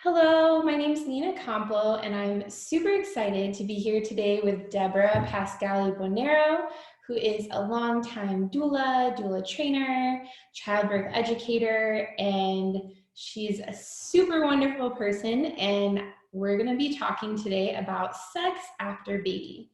Hello, my name is Nena Complo, and I'm super excited to be here today with Debra Pascali-Bonaro, who is a longtime doula trainer, childbirth educator, and she's a super wonderful person. And we're going to be talking today about sex after baby.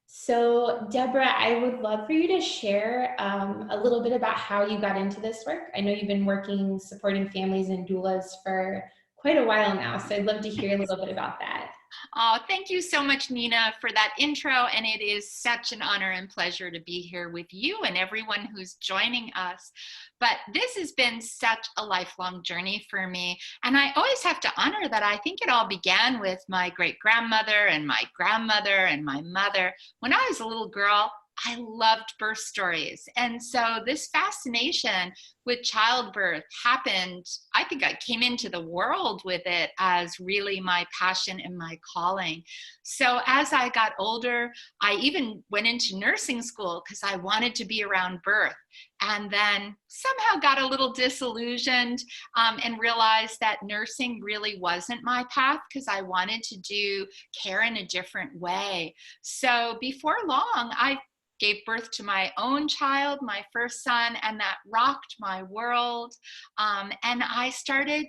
So, Debra, I would love for you to share a little bit about how you got into this work. I know you've been working supporting families and doulas for quite a while now, so I'd love to hear a little bit about that. Oh, thank you so much, Nina, for that intro. And it is such an honor and pleasure to be here with you and everyone who's joining us. But this has been such a lifelong journey for me. And I always have to honor that I think it all began with my great grandmother and my grandmother and my mother. When I was a little girl, I loved birth stories. And so this fascination with childbirth happened. I think I came into the world with it as really my passion and my calling. So as I got older, I even went into nursing school because I wanted to be around birth. And then somehow got a little disillusioned and realized that nursing really wasn't my path because I wanted to do care in a different way. So before long, I gave birth to my own child, my first son, and that rocked my world. And I started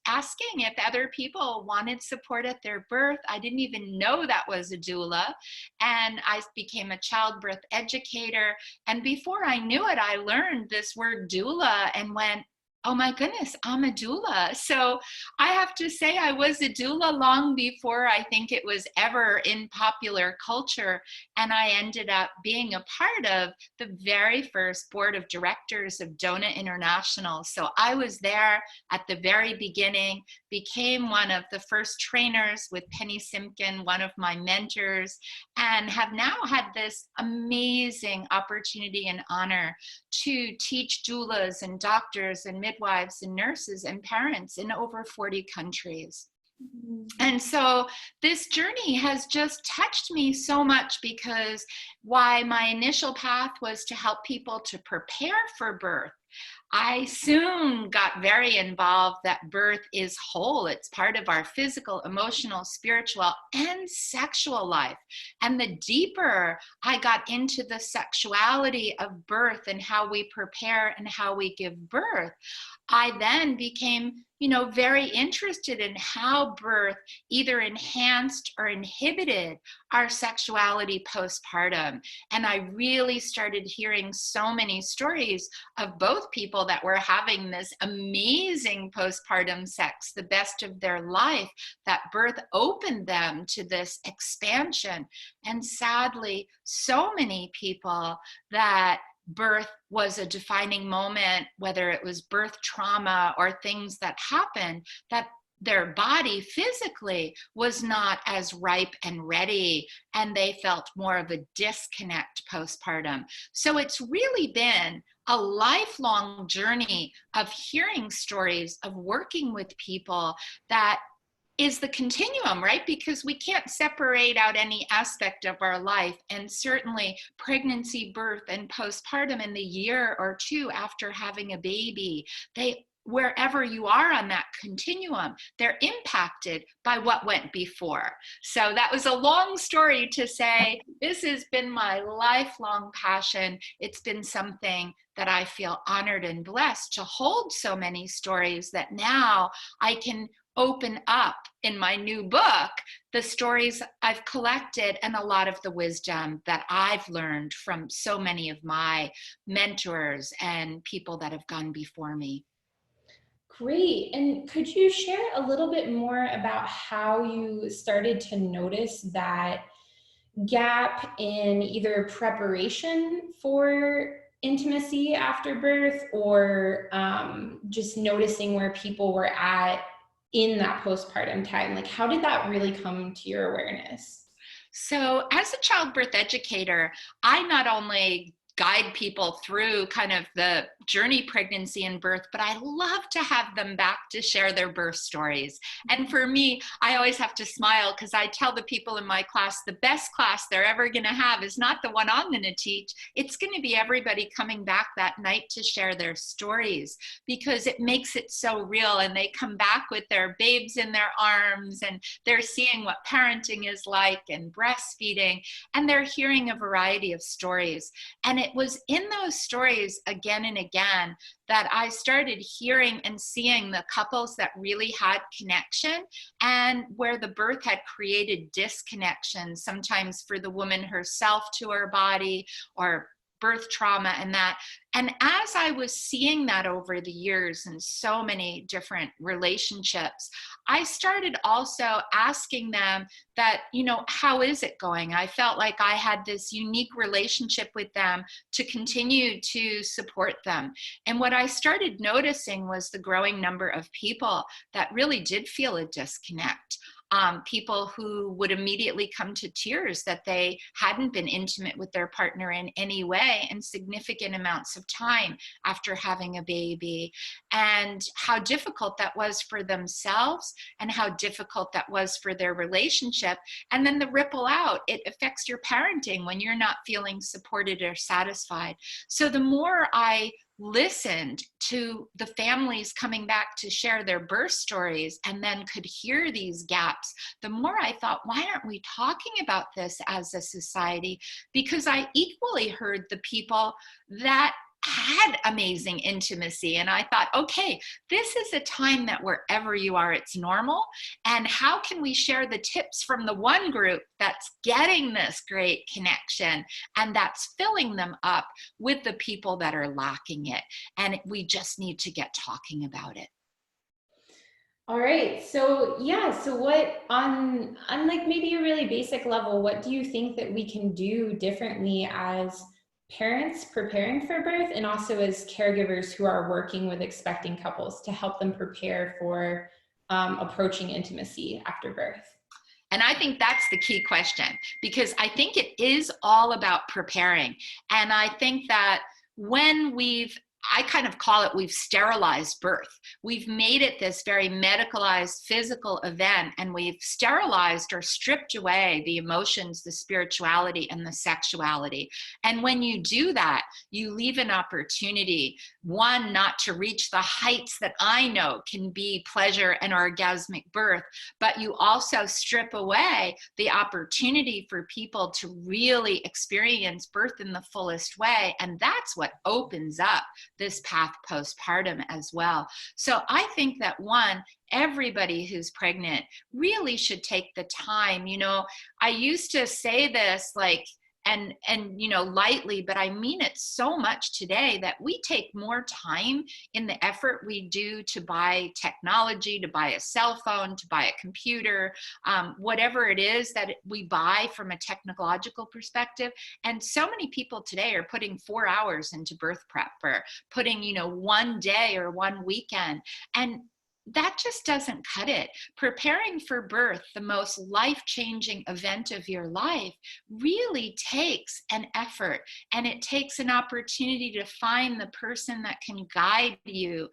asking if other people wanted support at their birth. I didn't even know that was a doula. And I became a childbirth educator. And before I knew it, I learned this word doula and went, oh my goodness, I'm a doula. So I have to say I was a doula long before I think it was ever in popular culture. And I ended up being a part of the very first board of directors of DONA International. So I was there at the very beginning, became one of the first trainers with Penny Simkin, one of my mentors, and have now had this amazing opportunity and honor to teach doulas and doctors and midwives and nurses and parents in over 40 countries. And so this journey has just touched me so much because while my initial path was to help people to prepare for birth, I soon got very involved that birth is whole. It's part of our physical, emotional, spiritual, and sexual life. And the deeper I got into the sexuality of birth and how we prepare and how we give birth, I then became, very interested in how birth either enhanced or inhibited our sexuality postpartum. And I really started hearing so many stories of both people that were having this amazing postpartum sex, the best of their life, that birth opened them to this expansion. And sadly, so many people that birth was a defining moment, whether it was birth trauma or things that happened, that their body physically was not as ripe and ready, and they felt more of a disconnect postpartum. So it's really been a lifelong journey of hearing stories, of working with people that is the continuum, right? Because we can't separate out any aspect of our life. And certainly pregnancy, birth, and postpartum in the year or two after having a baby, wherever you are on that continuum, they're impacted by what went before. So that was a long story to say, this has been my lifelong passion. It's been something that I feel honored and blessed to hold so many stories that now I can open up in my new book the stories I've collected and a lot of the wisdom that I've learned from so many of my mentors and people that have gone before me. Great. And could you share a little bit more about how you started to notice that gap in either preparation for intimacy after birth or just noticing where people were at in that postpartum time? Like, how did that really come to your awareness? So as a childbirth educator, I not only guide people through kind of the journey, pregnancy and birth, but I love to have them back to share their birth stories. And for me, I always have to smile because I tell the people in my class, the best class they're ever going to have is not the one I'm going to teach. It's going to be everybody coming back that night to share their stories, because it makes it so real. And they come back with their babes in their arms, and they're seeing what parenting is like and breastfeeding, and they're hearing a variety of stories. And it was in those stories again and again that I started hearing and seeing the couples that really had connection, and where the birth had created disconnection, sometimes for the woman herself to her body, or birth trauma and that. And as I was seeing that over the years in so many different relationships, I started also asking them that, how is it going? I felt like I had this unique relationship with them to continue to support them. And what I started noticing was the growing number of people that really did feel a disconnect. People who would immediately come to tears that they hadn't been intimate with their partner in any way in significant amounts of time after having a baby, and how difficult that was for themselves and how difficult that was for their relationship. And then the ripple out, it affects your parenting when you're not feeling supported or satisfied. So the more I listened to the families coming back to share their birth stories and then could hear these gaps, the more I thought, why aren't we talking about this as a society? Because I equally heard the people that had amazing intimacy. And I thought, okay, this is a time that wherever you are, it's normal. And how can we share the tips from the one group that's getting this great connection and that's filling them up with the people that are lacking it? And we just need to get talking about it. All right. So yeah, so what on like maybe a really basic level, what do you think that we can do differently as parents preparing for birth, and also as caregivers who are working with expecting couples to help them prepare for approaching intimacy after birth? And I think that's the key question, because I think it is all about preparing. And I think that when I kind of call it, we've sterilized birth. We've made it this very medicalized physical event, and we've sterilized or stripped away the emotions, the spirituality, and the sexuality. And when you do that, you leave an opportunity, one, not to reach the heights that I know can be pleasure and orgasmic birth, but you also strip away the opportunity for people to really experience birth in the fullest way. And that's what opens up this path postpartum as well. So I think that, one, everybody who's pregnant really should take the time. I used to say this and lightly, but I mean it so much today, that we take more time in the effort we do to buy technology, to buy a cell phone, to buy a computer, whatever it is that we buy from a technological perspective. And so many people today are putting 4 hours into birth prep, or putting, one day or one weekend. And that just doesn't cut it. Preparing for birth, the most life-changing event of your life, really takes an effort, and it takes an opportunity to find the person that can guide you,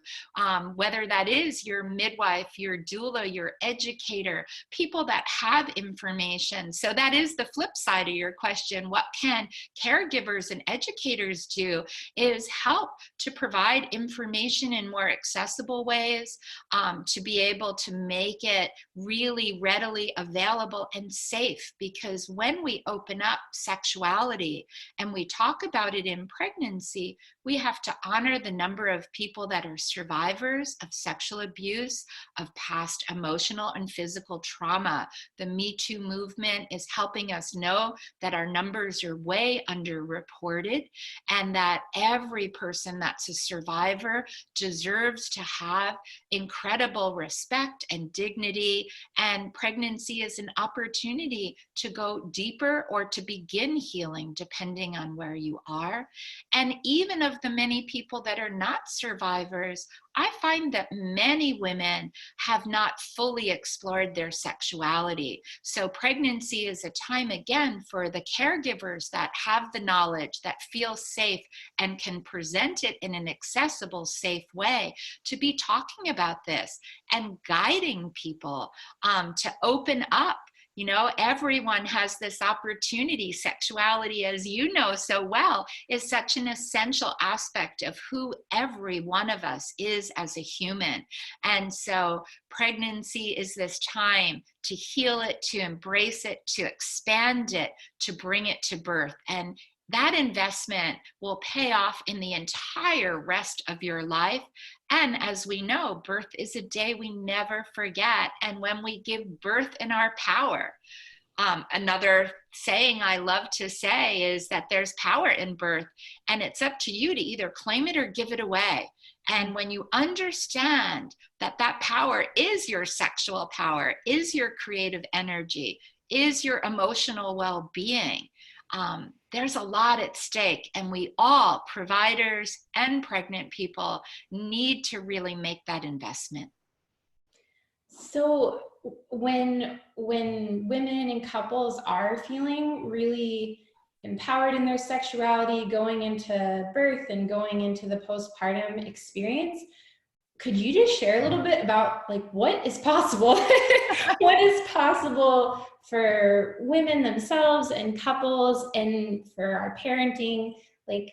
whether that is your midwife, your doula, your educator, people that have information. So that is the flip side of your question. What can caregivers and educators do is help to provide information in more accessible ways, to be able to make it really readily available and safe. Because when we open up sexuality and we talk about it in pregnancy, we have to honor the number of people that are survivors of sexual abuse, of past emotional and physical trauma. The Me Too movement is helping us know that our numbers are way underreported, and that every person that's a survivor deserves to have incredible incredible respect and dignity, and pregnancy is an opportunity to go deeper or to begin healing depending on where you are. And even of the many people that are not survivors, I find that many women have not fully explored their sexuality. So pregnancy is a time, again, for the caregivers that have the knowledge, that feel safe and can present it in an accessible, safe way, to be talking about this and guiding people to open up. You know, everyone has this opportunity. Sexuality, as you know so well, is such an essential aspect of who every one of us is as a human. And so pregnancy is this time to heal it, to embrace it, to expand it, to bring it to birth. And that investment will pay off in the entire rest of your life. And as we know, birth is a day we never forget. And when we give birth in our power, another saying I love to say is that there's power in birth, and it's up to you to either claim it or give it away. And when you understand that that power is your sexual power, is your creative energy, is your emotional well-being, there's a lot at stake, and we all, providers and pregnant people, need to really make that investment. So when women and couples are feeling really empowered in their sexuality, going into birth and going into the postpartum experience, could you just share a little bit about like what is possible? What is possible for women themselves and couples, and for our parenting? Like,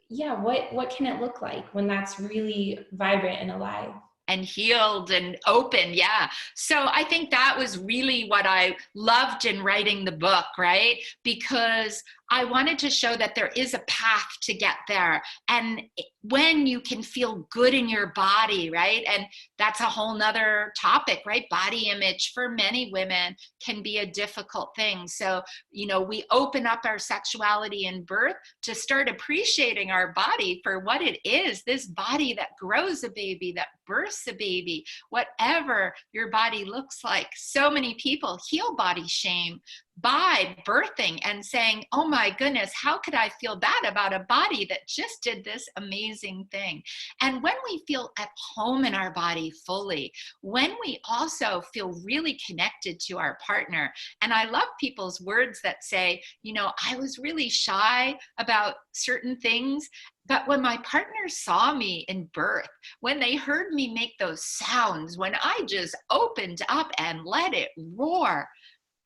yeah, what can it look like when that's really vibrant and alive? And healed and open. Yeah. So I think that was really what I loved in writing the book, right? Because I wanted to show that there is a path to get there. And when you can feel good in your body, right? And that's a whole nother topic, right? Body image for many women can be a difficult thing. So, you know, we open up our sexuality in birth to start appreciating our body for what it is, this body that grows a baby, that births a baby, whatever your body looks like. So many people heal body shame by birthing and saying, oh my goodness, how could I feel bad about a body that just did this amazing thing? And when we feel at home in our body fully, when we also feel really connected to our partner, and I love people's words that say, you know, I was really shy about certain things, but when my partner saw me in birth, when they heard me make those sounds, when I just opened up and let it roar,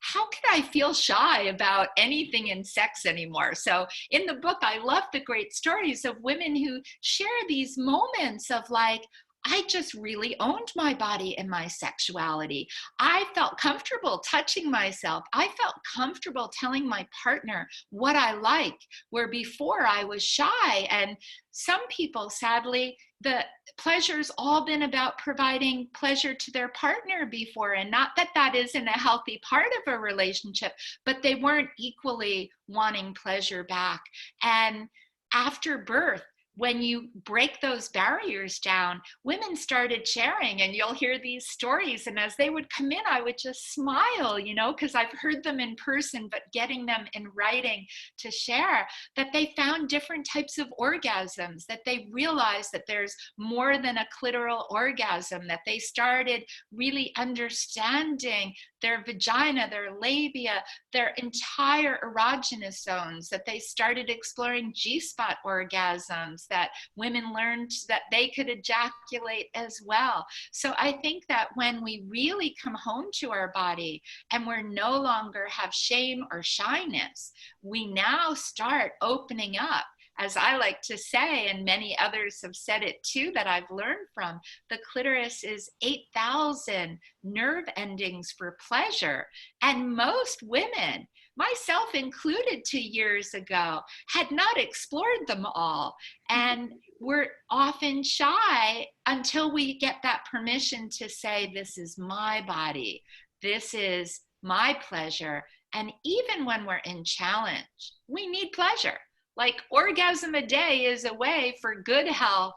how could I feel shy about anything in sex anymore? So in the book, I love the great stories of women who share these moments of like, I just really owned my body and my sexuality. I felt comfortable touching myself. I felt comfortable telling my partner what I like, where before I was shy. And some people, sadly, the pleasure's all been about providing pleasure to their partner before. And not that that isn't a healthy part of a relationship, but they weren't equally wanting pleasure back. And after birth, when you break those barriers down, women started sharing, and you'll hear these stories. And as they would come in, I would just smile, you know, because I've heard them in person, but getting them in writing to share that they found different types of orgasms, that they realized that there's more than a clitoral orgasm, that they started really understanding their vagina, their labia, their entire erogenous zones, that they started exploring G-spot orgasms, that women learned that they could ejaculate as well. So I think that when we really come home to our body and we're no longer have shame or shyness, we now start opening up. As I like to say, and many others have said it too that I've learned from, the clitoris is 8,000 nerve endings for pleasure. And most women, myself included 2 years ago, had not explored them all. And we're often shy until we get that permission to say, this is my body, this is my pleasure. And even when we're in challenge, we need pleasure. Like orgasm a day is a way for good health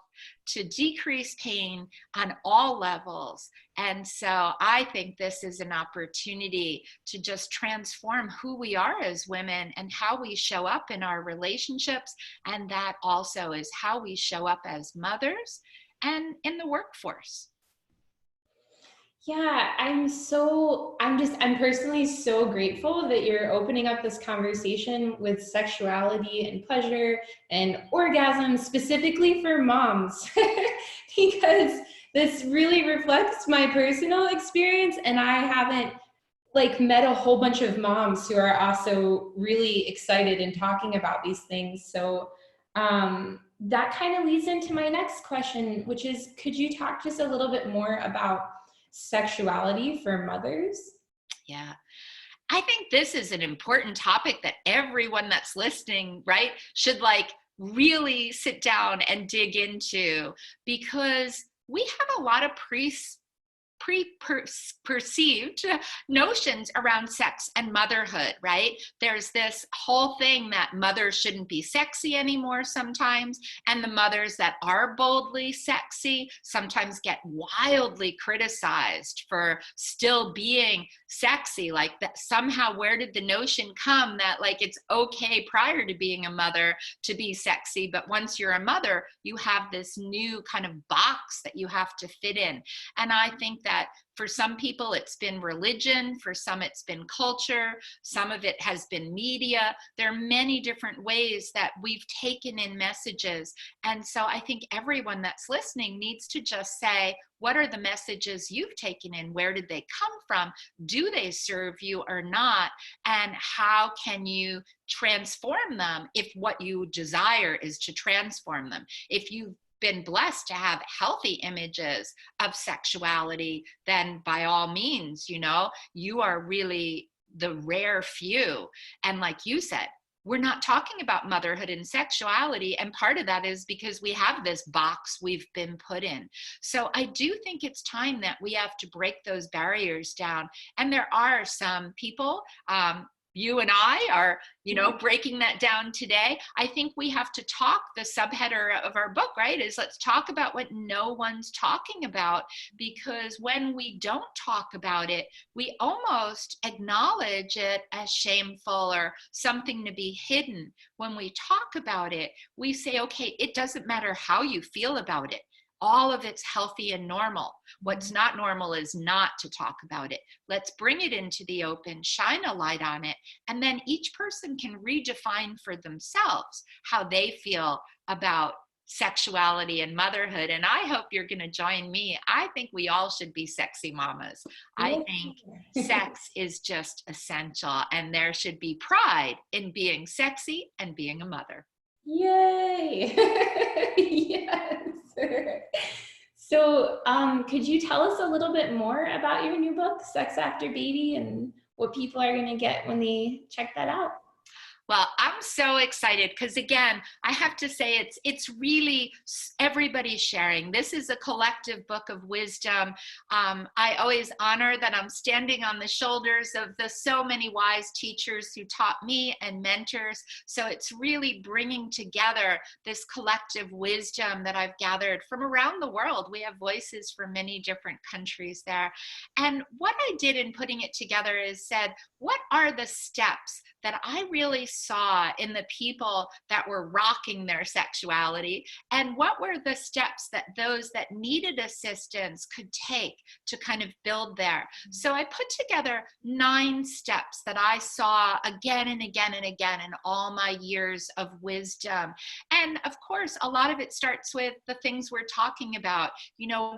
to decrease pain on all levels. And so I think this is an opportunity to just transform who we are as women and how we show up in our relationships. And that also is how we show up as mothers and in the workforce. Yeah, I'm personally so grateful that you're opening up this conversation with sexuality and pleasure and orgasm specifically for moms, because this really reflects my personal experience, and I haven't met a whole bunch of moms who are also really excited and talking about these things. So that kind of leads into my next question, which is, could you talk just a little bit more about sexuality for mothers? Yeah. I think this is an important topic that everyone that's listening, right, should really sit down and dig into, because we have a lot of perceived notions around sex and motherhood, right? There's this whole thing that mothers shouldn't be sexy anymore sometimes, and the mothers that are boldly sexy sometimes get wildly criticized for still being sexy. Like that somehow, where did the notion come that it's okay prior to being a mother to be sexy, but once you're a mother, you have this new kind of box that you have to fit in. And I think that for some people it's been religion, for some it's been culture, some of it has been media. There are many different ways that we've taken in messages. And so I think everyone that's listening needs to just say, what are the messages you've taken in? Where did they come from? Do they serve you or not? And how can you transform them if what you desire is to transform them? If you've been blessed to have healthy images of sexuality, then by all means, you are really the rare few. And like you said, we're not talking about motherhood and sexuality. And part of that is because we have this box we've been put in. So I do think it's time that we have to break those barriers down. And there are some people, you and I are, breaking that down today. I think we have to talk. The subheader of our book, right, is let's talk about what no one's talking about, because when we don't talk about it, we almost acknowledge it as shameful or something to be hidden. When we talk about it, we say, okay, it doesn't matter how you feel about it. All of it's healthy and normal. What's not normal is not to talk about it. Let's bring it into the open, shine a light on it, and then each person can redefine for themselves how they feel about sexuality and motherhood. And I hope you're going to join me. I think we all should be sexy mamas. I think sex is just essential, and there should be pride in being sexy and being a mother. Yay! Yes. So, could you tell us a little bit more about your new book, Sex After Baby, and what people are going to get when they check that out? Well, I'm so excited because, again, I have to say it's really everybody sharing. This is a collective book of wisdom. I always honor that I'm standing on the shoulders of the so many wise teachers who taught me and mentors. So it's really bringing together this collective wisdom that I've gathered from around the world. We have voices from many different countries there. And what I did in putting it together is said, what are the steps that I really saw in the people that were rocking their sexuality, and what were the steps that those that needed assistance could take to kind of build there. So I put together 9 steps that I saw again and again and again in all my years of wisdom. And of course, a lot of it starts with the things we're talking about.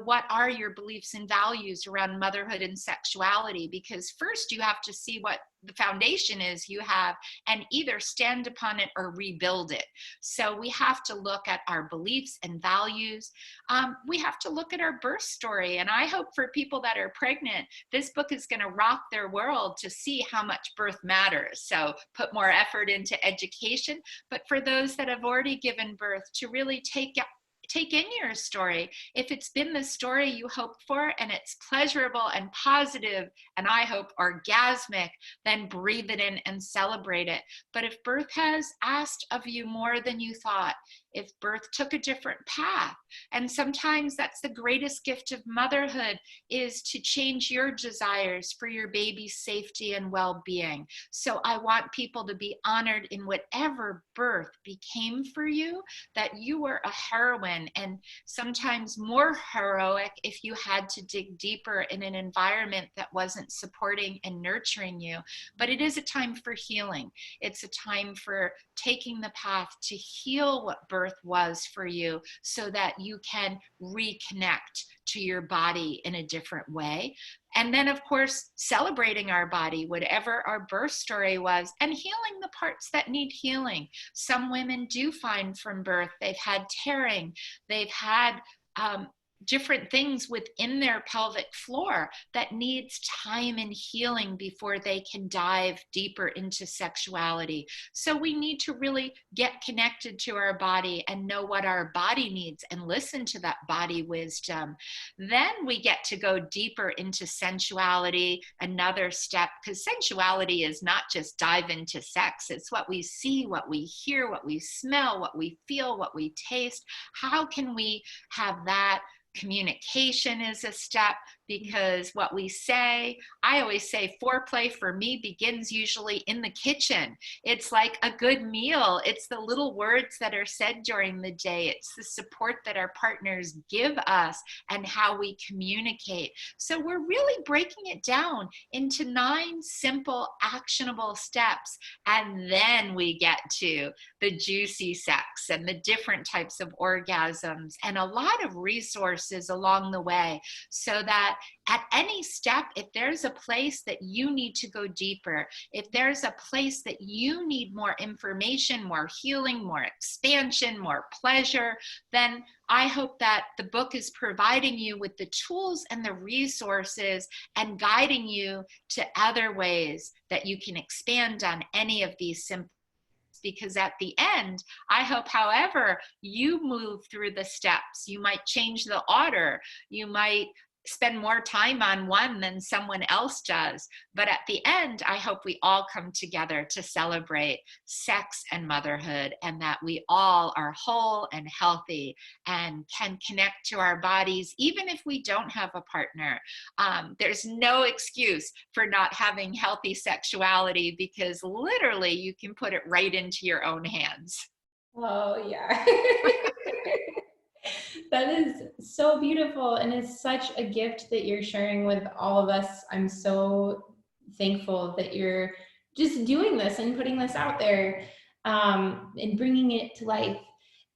What are your beliefs and values around motherhood and sexuality? Because first you have to see what the foundation is you have and either stand upon it or rebuild it. So we have to look at our beliefs and values. We have to look at our birth story. And I hope for people that are pregnant, this book is going to rock their world to see how much birth matters. So put more effort into education. But for those that have already given birth, to really take in your story. If it's been the story you hoped for and it's pleasurable and positive, and I hope orgasmic, then breathe it in and celebrate it. But if birth has asked of you more than you thought, if birth took a different path. And sometimes that's the greatest gift of motherhood, is to change your desires for your baby's safety and well-being. So I want people to be honored in whatever birth became for you, that you were a heroine, and sometimes more heroic if you had to dig deeper in an environment that wasn't supporting and nurturing you. But it is a time for healing. It's a time for taking the path to heal what birth was for you, so that you can reconnect to your body in a different way. And then, of course, celebrating our body, whatever our birth story was, and healing the parts that need healing. Some women do find from birth they've had tearing, they've had different things within their pelvic floor that needs time and healing before they can dive deeper into sexuality. So we need to really get connected to our body and know what our body needs and listen to that body wisdom. Then we get to go deeper into sensuality, another step, because sensuality is not just dive into sex. It's what we see, what we hear, what we smell, what we feel, what we taste. How can we have that? Communication is a step, because what we say, I always say foreplay for me begins usually in the kitchen. It's like a good meal. It's the little words that are said during the day. It's the support that our partners give us and how we communicate. So we're really breaking it down into 9 simple, actionable steps. And then we get to the juicy sex and the different types of orgasms and a lot of resources along the way, so that at any step, if there's a place that you need to go deeper, if there's a place that you need more information, more healing, more expansion, more pleasure, then I hope that the book is providing you with the tools and the resources and guiding you to other ways that you can expand on any of these simple. Because at the end, I hope, however you move through the steps, you might change the order, you might spend more time on one than someone else does. But at the end, I hope we all come together to celebrate sex and motherhood, and that we all are whole and healthy and can connect to our bodies, even if we don't have a partner. There's no excuse for not having healthy sexuality, because literally you can put it right into your own hands. Oh, yeah. That is so beautiful, and it's such a gift that you're sharing with all of us. I'm so thankful that you're just doing this and putting this out there, and bringing it to life.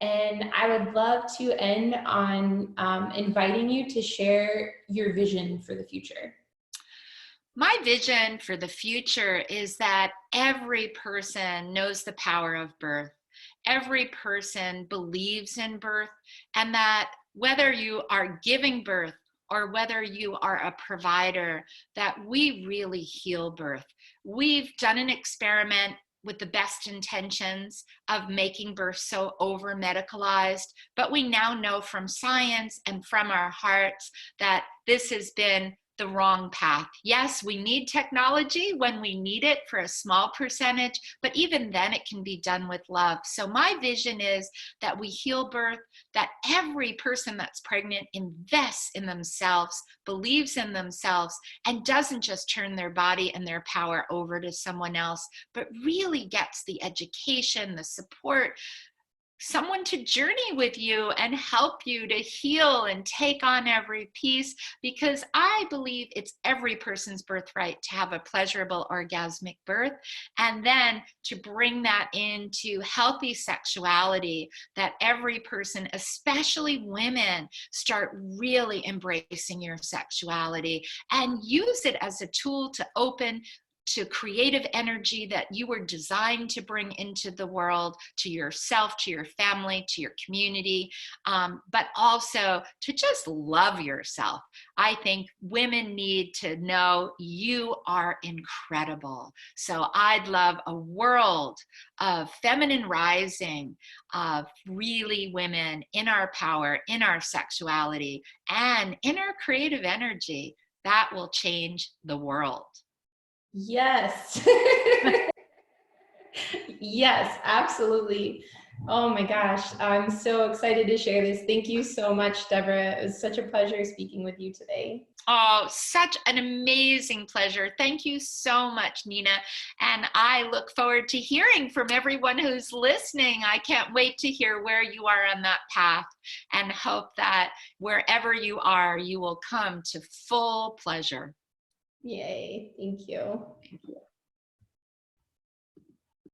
And I would love to end on inviting you to share your vision for the future. My vision for the future is that every person knows the power of birth. Every person believes in birth, and that whether you are giving birth or whether you are a provider, that we really heal birth. We've done an experiment with the best intentions of making birth so over medicalized, but we now know from science and from our hearts that this has been the wrong path. Yes, we need technology when we need it for a small percentage, but even then it can be done with love. So my vision is that we heal birth, that every person that's pregnant invests in themselves, believes in themselves, and doesn't just turn their body and their power over to someone else, but really gets the education, the support, someone to journey with you and help you to heal and take on every piece, because I believe it's every person's birthright to have a pleasurable orgasmic birth, and then to bring that into healthy sexuality, that every person, especially women, start really embracing your sexuality and use it as a tool to open to creative energy that you were designed to bring into the world, to yourself, to your family, to your community, but also to just love yourself. I think women need to know you are incredible. So I'd love a world of feminine rising, of really women in our power, in our sexuality, and in our creative energy. That will change the world. Yes. Yes, absolutely. Oh my gosh, I'm so excited to share this. Thank you so much, Deborah. It was such a pleasure speaking with you today. Oh, such an amazing pleasure. Thank you so much, Nena. And I look forward to hearing from everyone who's listening. I can't wait to hear where you are on that path, and hope that wherever you are, you will come to full pleasure. Yay, thank you. Thank you.